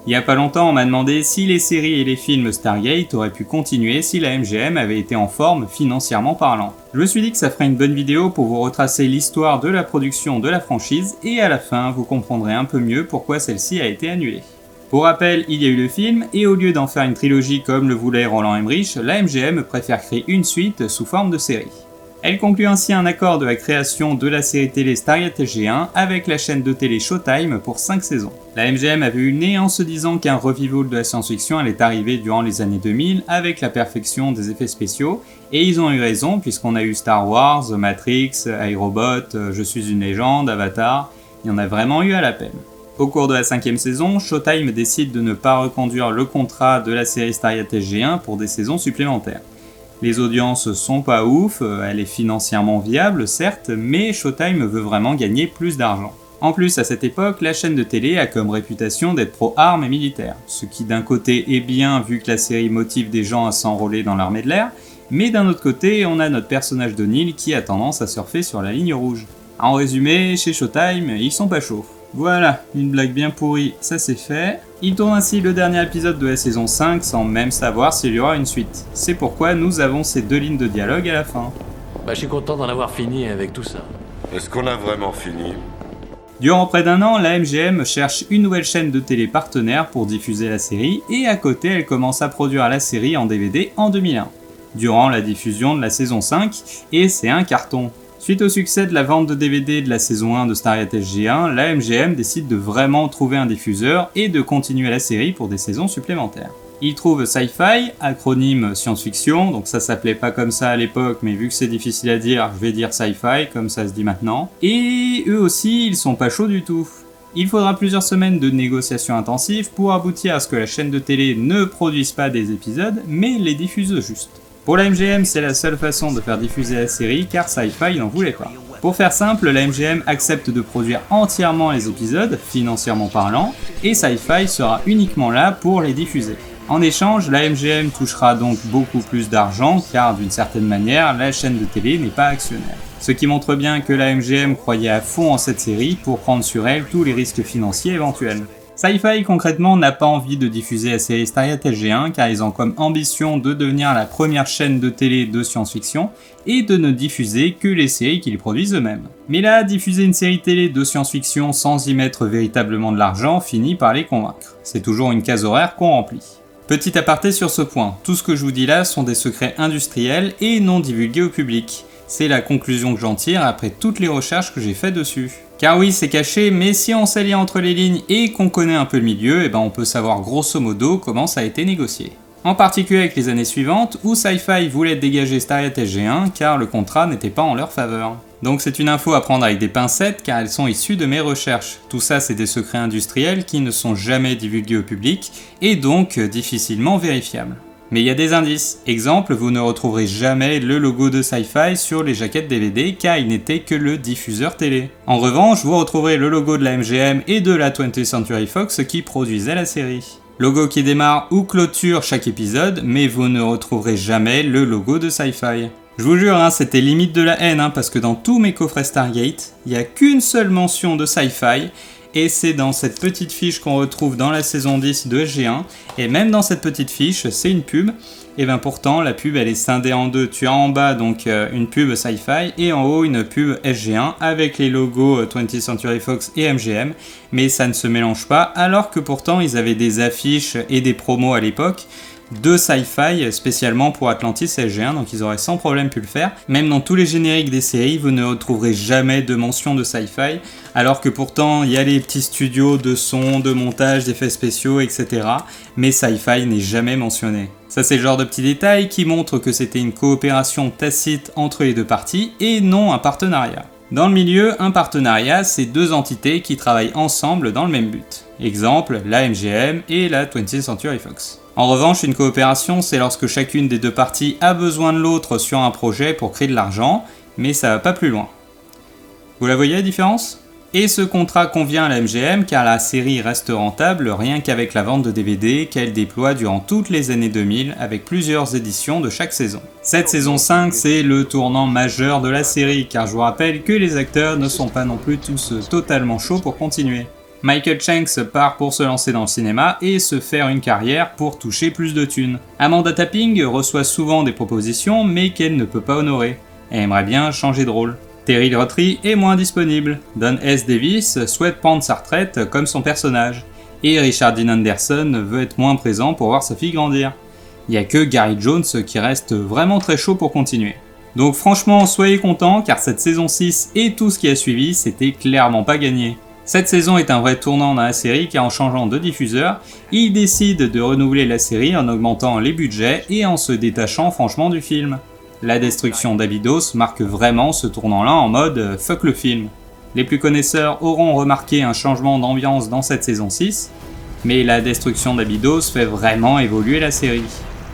Il y a pas longtemps, on m'a demandé si les séries et les films Stargate auraient pu continuer si la MGM avait été en forme financièrement parlant. Je me suis dit que ça ferait une bonne vidéo pour vous retracer l'histoire de la production de la franchise et à la fin, vous comprendrez un peu mieux pourquoi celle-ci a été annulée. Pour rappel, il y a eu le film, et au lieu d'en faire une trilogie comme le voulait Roland Emmerich, la MGM préfère créer une suite sous forme de série. Elle conclut ainsi un accord de la création de la série télé Stargate SG-1 avec la chaîne de télé Showtime pour 5 saisons. La MGM avait eu le nez en se disant qu'un revival de la science-fiction allait arriver durant les années 2000 avec la perfection des effets spéciaux, et ils ont eu raison puisqu'on a eu Star Wars, Matrix, iRobot, Je suis une légende, Avatar, il y en a vraiment eu à la peine. Au cours de la 5e saison, Showtime décide de ne pas reconduire le contrat de la série Stargate SG-1 pour des saisons supplémentaires. Les audiences sont pas ouf, elle est financièrement viable certes, mais Showtime veut vraiment gagner plus d'argent. En plus, à cette époque, la chaîne de télé a comme réputation d'être pro-armes et militaire, ce qui d'un côté est bien vu que la série motive des gens à s'enrôler dans l'armée de l'air, mais d'un autre côté, on a notre personnage d'O'Neill qui a tendance à surfer sur la ligne rouge. En résumé, chez Showtime, ils sont pas chauds. Voilà, une blague bien pourrie, ça c'est fait. Il tourne ainsi le dernier épisode de la saison 5 sans même savoir s'il y aura une suite. C'est pourquoi nous avons ces 2 lignes de dialogue à la fin. Je suis content d'en avoir fini avec tout ça. Est-ce qu'on a vraiment fini ? Durant près d'un an, la MGM cherche une nouvelle chaîne de télé partenaire pour diffuser la série, et à côté elle commence à produire la série en DVD en 2001, durant la diffusion de la saison 5, et c'est un carton. Suite au succès de la vente de DVD de la saison 1 de Stargate SG-1, la MGM décide de vraiment trouver un diffuseur et de continuer la série pour des saisons supplémentaires. Ils trouvent Sci-Fi, acronyme science-fiction, donc ça s'appelait pas comme ça à l'époque, mais vu que c'est difficile à dire, je vais dire Sci-Fi, comme ça se dit maintenant. Et eux aussi, ils sont pas chauds du tout. Il faudra plusieurs semaines de négociations intensives pour aboutir à ce que la chaîne de télé ne produise pas des épisodes, mais les diffuse juste. Pour la MGM, c'est la seule façon de faire diffuser la série car Sci-Fi n'en voulait pas. Pour faire simple, la MGM accepte de produire entièrement les épisodes, financièrement parlant, et Sci-Fi sera uniquement là pour les diffuser. En échange, la MGM touchera donc beaucoup plus d'argent car d'une certaine manière, la chaîne de télé n'est pas actionnaire. Ce qui montre bien que la MGM croyait à fond en cette série pour prendre sur elle tous les risques financiers éventuels. Sci-Fi concrètement n'a pas envie de diffuser la série Stargate SG-1 car ils ont comme ambition de devenir la première chaîne de télé de science-fiction et de ne diffuser que les séries qu'ils produisent eux-mêmes. Mais là, diffuser une série télé de science-fiction sans y mettre véritablement de l'argent finit par les convaincre. C'est toujours une case horaire qu'on remplit. Petit aparté sur ce point, tout ce que je vous dis là sont des secrets industriels et non divulgués au public. C'est la conclusion que j'en tire après toutes les recherches que j'ai faites dessus. Car oui, c'est caché, mais si on sait lire entre les lignes et qu'on connaît un peu le milieu, on peut savoir grosso modo comment ça a été négocié. En particulier avec les années suivantes, où Sci-Fi voulait dégager Stargate SG-1 car le contrat n'était pas en leur faveur. Donc c'est une info à prendre avec des pincettes car elles sont issues de mes recherches. Tout ça c'est des secrets industriels qui ne sont jamais divulgués au public et donc difficilement vérifiables. Mais il y a des indices. Exemple, vous ne retrouverez jamais le logo de Sci-Fi sur les jaquettes DVD car il n'était que le diffuseur télé. En revanche, vous retrouverez le logo de la MGM et de la 20th Century Fox qui produisaient la série. Logo qui démarre ou clôture chaque épisode, mais vous ne retrouverez jamais le logo de Sci-Fi. Je vous jure, c'était limite de la haine parce que dans tous mes coffrets Stargate, il n'y a qu'une seule mention de Sci-Fi, et c'est dans cette petite fiche qu'on retrouve dans la saison 10 de SG-1, et même dans cette petite fiche, c'est une pub, et pourtant la pub elle est scindée en deux, tu as en bas donc une pub Sci-Fi, et en haut une pub SG-1 avec les logos 20th Century Fox et MGM, mais ça ne se mélange pas, alors que pourtant ils avaient des affiches et des promos à l'époque, de Sci-Fi spécialement pour Atlantis et SG-1, donc ils auraient sans problème pu le faire. Même dans tous les génériques des séries, vous ne retrouverez jamais de mention de Sci-Fi, alors que pourtant il y a les petits studios de son, de montage, d'effets spéciaux, etc. Mais Sci-Fi n'est jamais mentionné. Ça c'est le genre de petits détails qui montrent que c'était une coopération tacite entre les deux parties et non un partenariat. Dans le milieu, un partenariat, c'est deux entités qui travaillent ensemble dans le même but. Exemple, la MGM et la 20th Century Fox. En revanche, une coopération, c'est lorsque chacune des deux parties a besoin de l'autre sur un projet pour créer de l'argent, mais ça va pas plus loin. Vous la voyez la différence ? Et ce contrat convient à la MGM car la série reste rentable rien qu'avec la vente de DVD qu'elle déploie durant toutes les années 2000 avec plusieurs éditions de chaque saison. Cette saison 5, c'est le tournant majeur de la série car je vous rappelle que les acteurs ne sont pas non plus tous totalement chauds pour continuer. Michael Shanks part pour se lancer dans le cinéma et se faire une carrière pour toucher plus de thunes. Amanda Tapping reçoit souvent des propositions mais qu'elle ne peut pas honorer. Elle aimerait bien changer de rôle. Terry Rotary est moins disponible. Don S. Davis souhaite prendre sa retraite comme son personnage. Et Richard Dean Anderson veut être moins présent pour voir sa fille grandir. Il n'y a que Gary Jones qui reste vraiment très chaud pour continuer. Donc franchement, soyez contents car cette saison 6 et tout ce qui a suivi, c'était clairement pas gagné. Cette saison est un vrai tournant dans la série car en changeant de diffuseur, ils décident de renouveler la série en augmentant les budgets et en se détachant franchement du film. La destruction d'Abydos marque vraiment ce tournant-là en mode « fuck le film ». Les plus connaisseurs auront remarqué un changement d'ambiance dans cette saison 6, mais la destruction d'Abydos fait vraiment évoluer la série.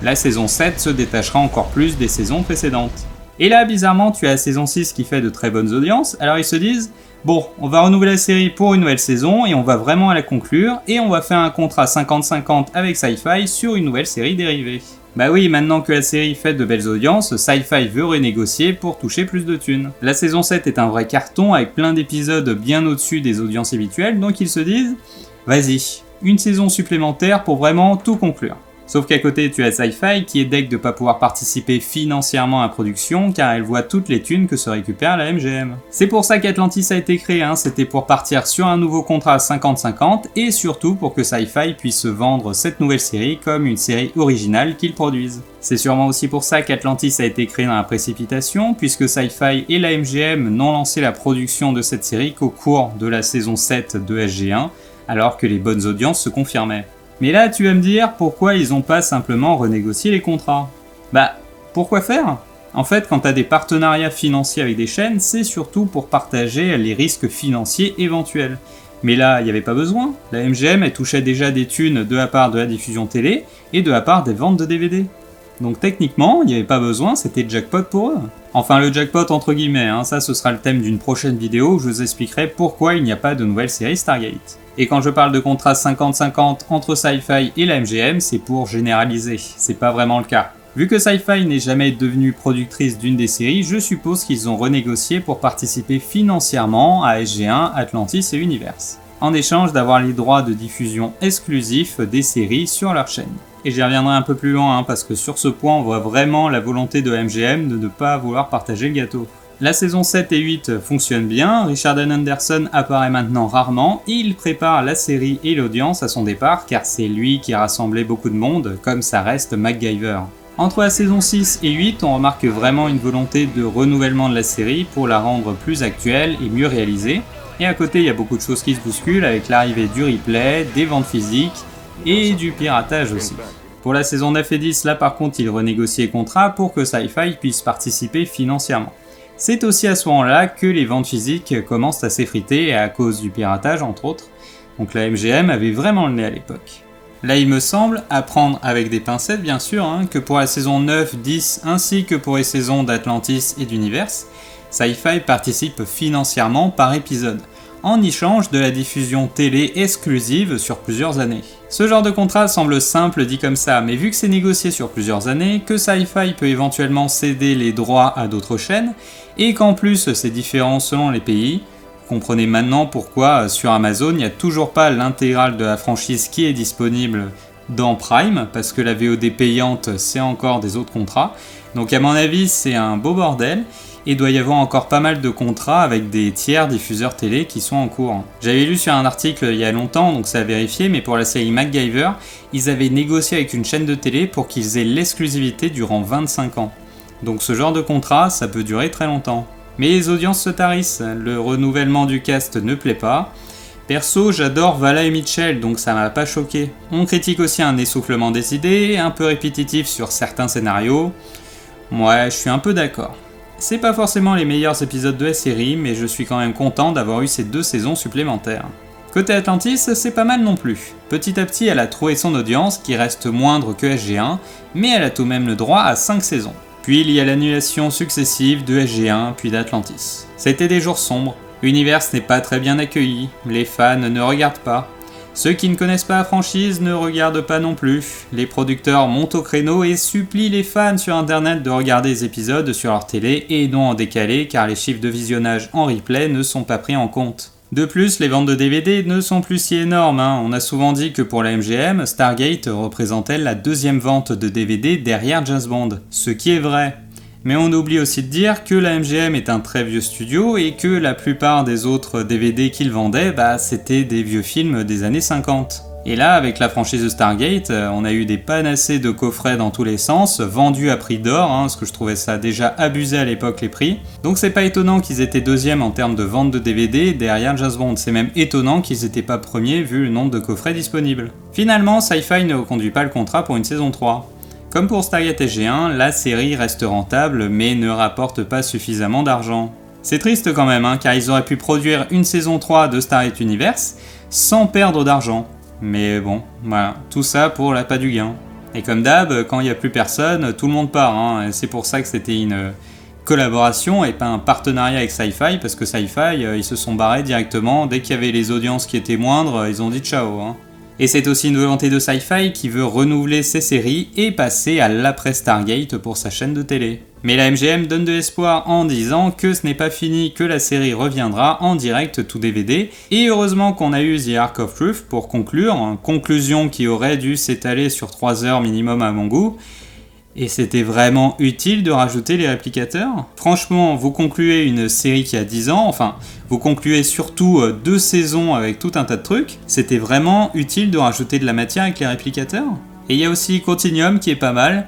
La saison 7 se détachera encore plus des saisons précédentes. Et là, bizarrement, tu as la saison 6 qui fait de très bonnes audiences, alors ils se disent « Bon, on va renouveler la série pour une nouvelle saison et on va vraiment la conclure et on va faire un contrat 50-50 avec Sci-Fi sur une nouvelle série dérivée. » Bah oui, maintenant que la série fait de belles audiences, Sci-Fi veut renégocier pour toucher plus de thunes. La saison 7 est un vrai carton avec plein d'épisodes bien au-dessus des audiences habituelles, donc ils se disent « Vas-y, une saison supplémentaire pour vraiment tout conclure. » Sauf qu'à côté, tu as Sci-Fi qui est deg de pas pouvoir participer financièrement à la production car elle voit toutes les thunes que se récupère la MGM. C'est pour ça qu'Atlantis a été créé, c'était pour partir sur un nouveau contrat 50-50 et surtout pour que Sci-Fi puisse vendre cette nouvelle série comme une série originale qu'ils produisent. C'est sûrement aussi pour ça qu'Atlantis a été créé dans la précipitation puisque Sci-Fi et la MGM n'ont lancé la production de cette série qu'au cours de la saison 7 de SG1 alors que les bonnes audiences se confirmaient. Mais là, tu vas me dire pourquoi ils ont pas simplement renégocié les contrats. Bah, pourquoi faire ? En fait, quand t'as des partenariats financiers avec des chaînes, c'est surtout pour partager les risques financiers éventuels. Mais là, il n'y avait pas besoin. La MGM, elle touchait déjà des thunes de la part de la diffusion télé et de la part des ventes de DVD. Donc techniquement, il n'y avait pas besoin, c'était jackpot pour eux. Enfin, le jackpot entre guillemets, ça ce sera le thème d'une prochaine vidéo où je vous expliquerai pourquoi il n'y a pas de nouvelle série Stargate. Et quand je parle de contrat 50-50 entre Sci-Fi et la MGM, c'est pour généraliser, c'est pas vraiment le cas. Vu que Sci-Fi n'est jamais devenue productrice d'une des séries, je suppose qu'ils ont renégocié pour participer financièrement à SG1, Atlantis et Universe, en échange d'avoir les droits de diffusion exclusifs des séries sur leur chaîne. Et j'y reviendrai un peu plus loin, parce que sur ce point on voit vraiment la volonté de MGM de ne pas vouloir partager le gâteau. La saison 7 et 8 fonctionnent bien, Richard Dean Anderson apparaît maintenant rarement, et il prépare la série et l'audience à son départ car c'est lui qui a rassemblé beaucoup de monde, comme ça reste MacGyver. Entre la saison 6 et 8, on remarque vraiment une volonté de renouvellement de la série pour la rendre plus actuelle et mieux réalisée, et à côté il y a beaucoup de choses qui se bousculent avec l'arrivée du replay, des ventes physiques, et du piratage aussi. Pour la saison 9 et 10, là par contre, il renégocie les contrats pour que Sci-Fi puisse participer financièrement. C'est aussi à ce moment-là que les ventes physiques commencent à s'effriter à cause du piratage entre autres, donc la MGM avait vraiment le nez à l'époque. Là il me semble, à prendre avec des pincettes bien sûr, que pour la saison 9, 10 ainsi que pour les saisons d'Atlantis et d'Universe, Sci-Fi participe financièrement par épisode, en échange de la diffusion télé exclusive sur plusieurs années. Ce genre de contrat semble simple dit comme ça, mais vu que c'est négocié sur plusieurs années, que Sci-Fi peut éventuellement céder les droits à d'autres chaînes, et qu'en plus c'est différent selon les pays, comprenez maintenant pourquoi sur Amazon il n'y a toujours pas l'intégrale de la franchise qui est disponible dans Prime, parce que la VOD payante c'est encore des autres contrats, donc à mon avis c'est un beau bordel, et il doit y avoir encore pas mal de contrats avec des tiers diffuseurs télé qui sont en cours. J'avais lu sur un article il y a longtemps, donc c'est à vérifier, mais pour la série MacGyver, ils avaient négocié avec une chaîne de télé pour qu'ils aient l'exclusivité durant 25 ans. Donc ce genre de contrat, ça peut durer très longtemps. Mais les audiences se tarissent, le renouvellement du cast ne plaît pas. Perso, j'adore Vala et Mitchell, donc ça m'a pas choqué. On critique aussi un essoufflement des idées, un peu répétitif sur certains scénarios. Ouais, je suis un peu d'accord. C'est pas forcément les meilleurs épisodes de la série, mais je suis quand même content d'avoir eu ces 2 saisons supplémentaires. Côté Atlantis, c'est pas mal non plus. Petit à petit, elle a trouvé son audience, qui reste moindre que SG1, mais elle a tout de même le droit à 5 saisons. Puis il y a l'annulation successive de SG1 puis d'Atlantis. C'était des jours sombres, Universe n'est pas très bien accueilli, les fans ne regardent pas. Ceux qui ne connaissent pas la franchise ne regardent pas non plus, les producteurs montent au créneau et supplient les fans sur internet de regarder les épisodes sur leur télé et non en décalé car les chiffres de visionnage en replay ne sont pas pris en compte. De plus, les ventes de DVD ne sont plus si énormes, hein. On a souvent dit que pour la MGM, Stargate représentait la deuxième vente de DVD derrière James Bond, ce qui est vrai. Mais on oublie aussi de dire que la MGM est un très vieux studio et que la plupart des autres DVD qu'ils vendaient, c'était des vieux films des années 50. Et là, avec la franchise de Stargate, on a eu des panacées de coffrets dans tous les sens, vendus à prix d'or, parce que je trouvais ça déjà abusé à l'époque les prix. Donc c'est pas étonnant qu'ils étaient deuxièmes en termes de vente de DVD derrière James Bond, c'est même étonnant qu'ils étaient pas premiers vu le nombre de coffrets disponibles. Finalement, Sci-Fi ne reconduit pas le contrat pour une saison 3. Comme pour Stargate SG-1, la série reste rentable mais ne rapporte pas suffisamment d'argent. C'est triste quand même, car ils auraient pu produire une saison 3 de Stargate Universe sans perdre d'argent. Mais bon, voilà, tout ça pour l'appât du gain. Et comme d'hab, quand il n'y a plus personne, tout le monde part, et c'est pour ça que c'était une collaboration et pas un partenariat avec Sci-Fi, parce que Sci-Fi, ils se sont barrés directement, dès qu'il y avait les audiences qui étaient moindres, ils ont dit ciao. Et c'est aussi une volonté de Sci-Fi qui veut renouveler ses séries et passer à l'après Stargate pour sa chaîne de télé. Mais la MGM donne de l'espoir en disant que ce n'est pas fini, que la série reviendra en direct tout DVD, et heureusement qu'on a eu The Ark of Truth pour conclure, conclusion qui aurait dû s'étaler sur 3 heures minimum à mon goût. Et c'était vraiment utile de rajouter les réplicateurs ? Franchement, vous concluez une série qui a 10 ans, enfin, vous concluez surtout 2 saisons avec tout un tas de trucs, c'était vraiment utile de rajouter de la matière avec les réplicateurs ? Et il y a aussi Continuum qui est pas mal,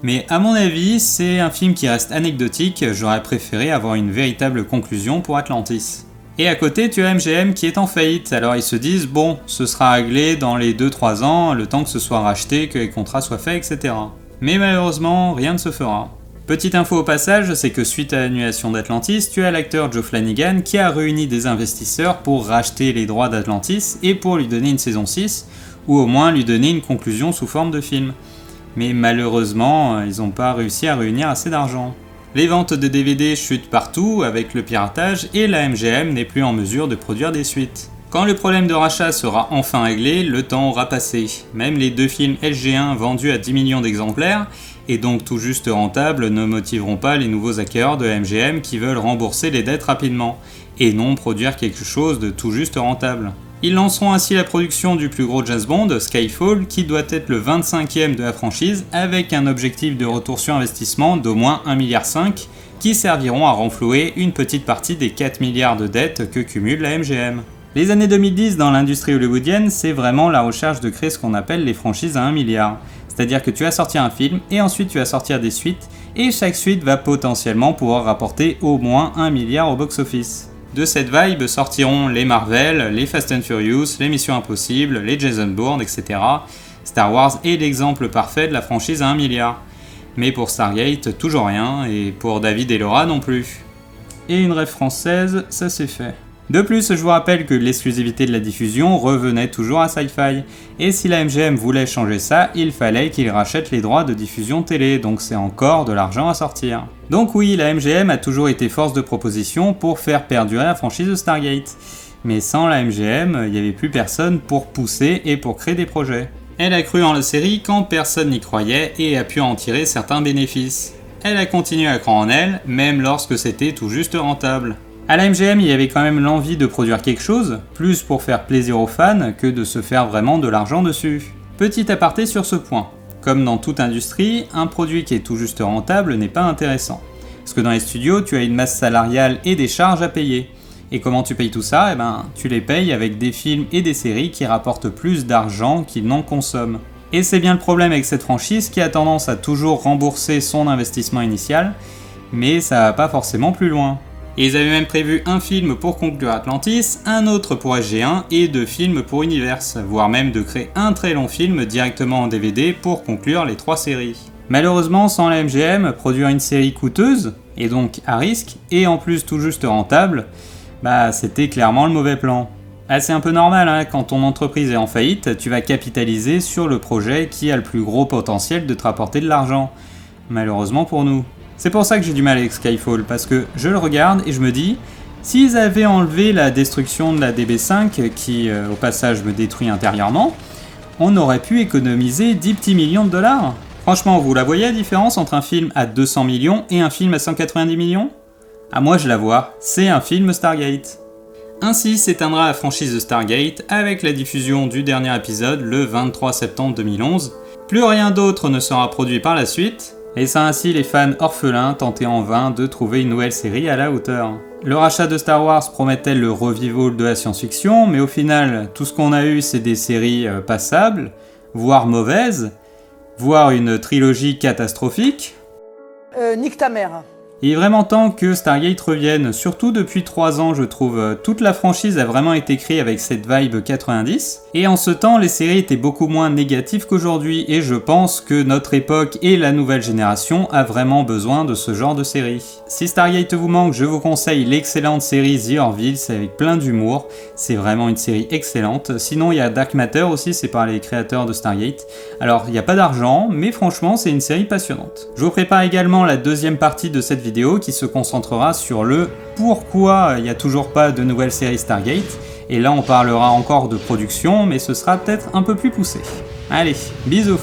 mais à mon avis, c'est un film qui reste anecdotique, j'aurais préféré avoir une véritable conclusion pour Atlantis. Et à côté, tu as MGM qui est en faillite, alors ils se disent, bon, ce sera réglé dans les 2-3 ans, le temps que ce soit racheté, que les contrats soient faits, etc. Mais malheureusement, rien ne se fera. Petite info au passage, c'est que suite à l'annulation d'Atlantis, tu as l'acteur Joe Flanagan qui a réuni des investisseurs pour racheter les droits d'Atlantis et pour lui donner une saison 6, ou au moins lui donner une conclusion sous forme de film. Mais malheureusement, ils n'ont pas réussi à réunir assez d'argent. Les ventes de DVD chutent partout avec le piratage et la MGM n'est plus en mesure de produire des suites. Quand le problème de rachat sera enfin réglé, le temps aura passé. Même les 2 films SG1 vendus à 10 millions d'exemplaires, et donc tout juste rentables, ne motiveront pas les nouveaux acquéreurs de MGM qui veulent rembourser les dettes rapidement, et non produire quelque chose de tout juste rentable. Ils lanceront ainsi la production du plus gros James Bond, Skyfall, qui doit être le 25e de la franchise, avec un objectif de retour sur investissement d'au moins 1,5 milliard, qui serviront à renflouer une petite partie des 4 milliards de dettes que cumule la MGM. Les années 2010 dans l'industrie hollywoodienne, c'est vraiment la recherche de créer ce qu'on appelle les franchises à 1 milliard. C'est-à-dire que tu vas sortir un film et ensuite tu vas sortir des suites et chaque suite va potentiellement pouvoir rapporter au moins 1 milliard au box-office. De cette vibe sortiront les Marvel, les Fast and Furious, les Missions Impossibles, les Jason Bourne, etc. Star Wars est l'exemple parfait de la franchise à 1 milliard. Mais pour Stargate, toujours rien, et pour David et Laura non plus. Et une rêve française, ça c'est fait. De plus, je vous rappelle que l'exclusivité de la diffusion revenait toujours à Sci-Fi, et si la MGM voulait changer ça, il fallait qu'ils rachètent les droits de diffusion télé, donc c'est encore de l'argent à sortir. Donc oui, la MGM a toujours été force de proposition pour faire perdurer la franchise de Stargate. Mais sans la MGM, il n'y avait plus personne pour pousser et pour créer des projets. Elle a cru en la série quand personne n'y croyait et a pu en tirer certains bénéfices. Elle a continué à croire en elle, même lorsque c'était tout juste rentable. À la MGM, il y avait quand même l'envie de produire quelque chose, plus pour faire plaisir aux fans que de se faire vraiment de l'argent dessus. Petit aparté sur ce point. Comme dans toute industrie, un produit qui est tout juste rentable n'est pas intéressant. Parce que dans les studios, tu as une masse salariale et des charges à payer. Et comment tu payes tout ça ? Tu les payes avec des films et des séries qui rapportent plus d'argent qu'ils n'en consomment. Et c'est bien le problème avec cette franchise qui a tendance à toujours rembourser son investissement initial, mais ça va pas forcément plus loin. Et ils avaient même prévu un film pour conclure Atlantis, un autre pour SG1 et 2 films pour Universe, voire même de créer un très long film directement en DVD pour conclure les 3 séries. Malheureusement, sans la MGM, produire une série coûteuse, et donc à risque, et en plus tout juste rentable, c'était clairement le mauvais plan. C'est un peu normal, quand ton entreprise est en faillite, tu vas capitaliser sur le projet qui a le plus gros potentiel de te rapporter de l'argent. Malheureusement pour nous. C'est pour ça que j'ai du mal avec Skyfall, parce que je le regarde et je me dis, s'ils avaient enlevé la destruction de la DB5, qui au passage me détruit intérieurement, on aurait pu économiser 10 petits millions de dollars. Franchement, vous la voyez la différence entre un film à 200 millions et un film à 190 millions ? Moi je la vois, c'est un film Stargate. Ainsi s'éteindra la franchise de Stargate avec la diffusion du dernier épisode le 23 septembre 2011. Plus rien d'autre ne sera produit par la suite, laissant ainsi les fans orphelins tenter en vain de trouver une nouvelle série à la hauteur. Le rachat de Star Wars promettait le revival de la science-fiction, mais au final, tout ce qu'on a eu, c'est des séries passables, voire mauvaises, voire une trilogie catastrophique. Nique ta mère. Il est vraiment temps que Stargate revienne, surtout depuis 3 ans je trouve. Toute la franchise a vraiment été créée avec cette vibe 90, et en ce temps les séries étaient beaucoup moins négatives qu'aujourd'hui, et je pense que notre époque et la nouvelle génération a vraiment besoin de ce genre de séries. Si Stargate vous manque, je vous conseille l'excellente série The Orville, c'est avec plein d'humour, c'est vraiment une série excellente. Sinon il y a Dark Matter aussi, c'est par les créateurs de Stargate. Alors il n'y a pas d'argent, mais franchement c'est une série passionnante. Je vous prépare également la deuxième partie de cette vidéo qui se concentrera sur le pourquoi il n'y a toujours pas de nouvelle série Stargate, et là on parlera encore de production, mais ce sera peut-être un peu plus poussé. Allez, bisous!